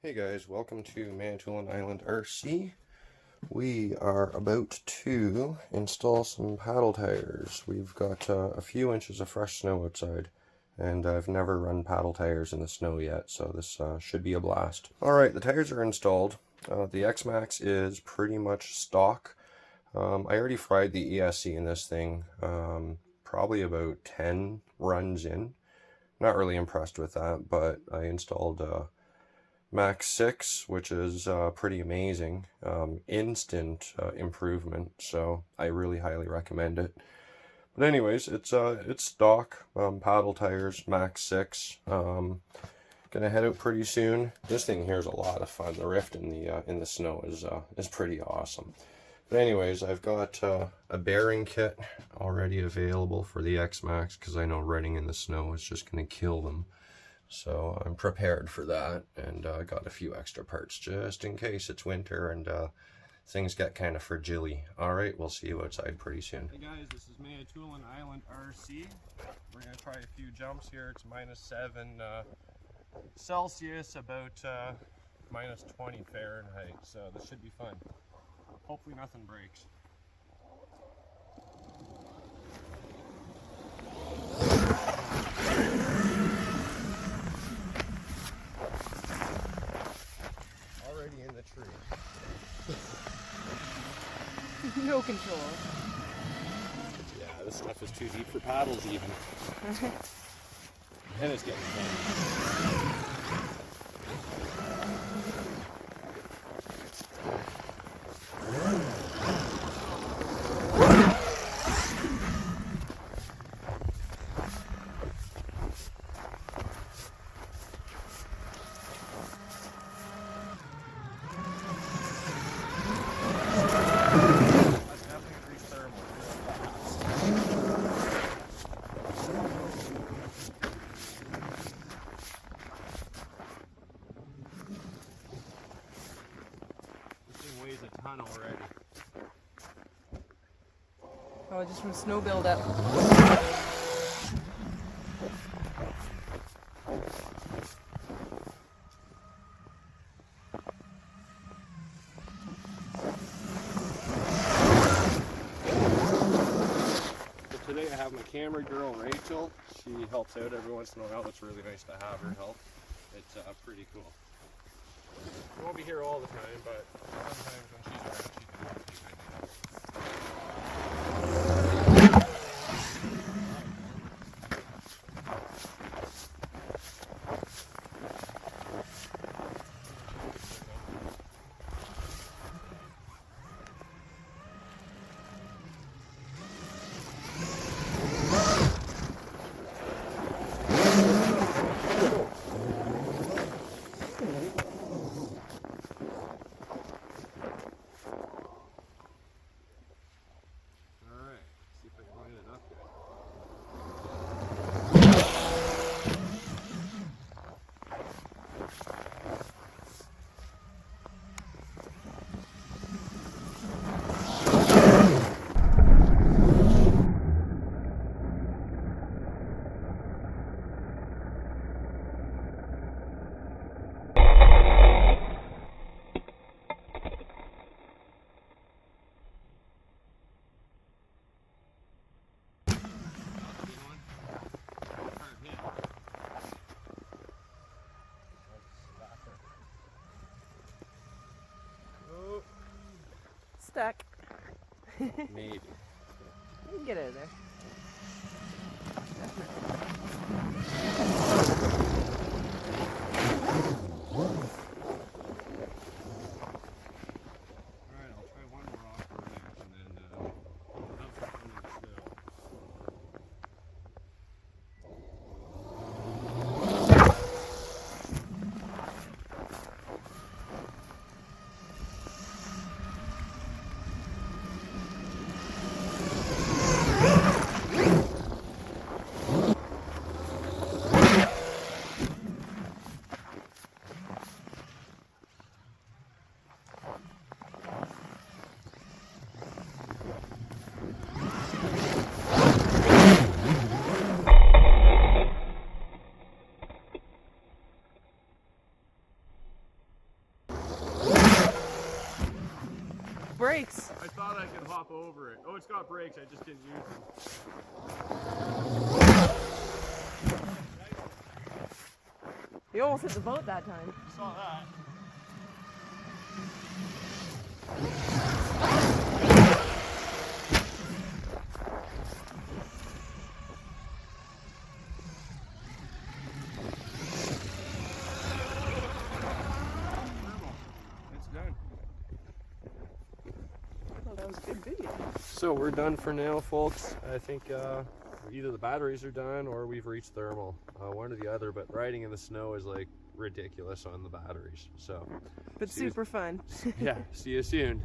Hey guys, welcome to Manitoulin Island RC. We are about to install some paddle tires. We've got a few inches of fresh snow outside, and I've never run paddle tires in the snow yet, so this should be a blast. Alright, the tires are installed. The X-Maxx is pretty much stock. I already fried the ESC in this thing, probably about 10 runs in. Not really impressed with that, but I installed Max 6, which is pretty amazing. Instant improvement, so I really highly recommend it. But anyways, it's stock paddle tires, Max 6. Gonna head out pretty soon. This thing here is a lot of fun. The rift in the snow is pretty awesome. But anyways, I've got a bearing kit already available for the X-Maxx because I know riding in the snow is just gonna kill them. So I'm prepared for that, and I got a few extra parts just in case it's winter and things get kind of fragile. Alright, we'll see you outside pretty soon. Hey guys, this is Manitoulin Island RC. We're going to try a few jumps here. It's -7 Celsius, about -20 Fahrenheit, so this should be fun. Hopefully nothing breaks. Already in the tree. No control. Yeah, this stuff is too deep for paddles even. And it's getting fun. Weighs a ton already. Oh, just from snow buildup. So today I have my camera girl Rachel. She helps out every once in a while. It's really nice to have her help. It's pretty cool. She won't be here all the time, but sometimes when she's around, she can help keep my help. Stuck. Maybe. You can get out of there. Alright, I'll try one more off-road match and then we'll have some fun in the snow. over it. Oh, it's got brakes. I just didn't use them. You almost hit the boat that time. Saw that. It's done. Oh, that was a good video. So we're done for now, folks. I think either the batteries are done or we've reached thermal, one or the other. But riding in the snow is like ridiculous on the batteries. So, But super fun. yeah, see you soon.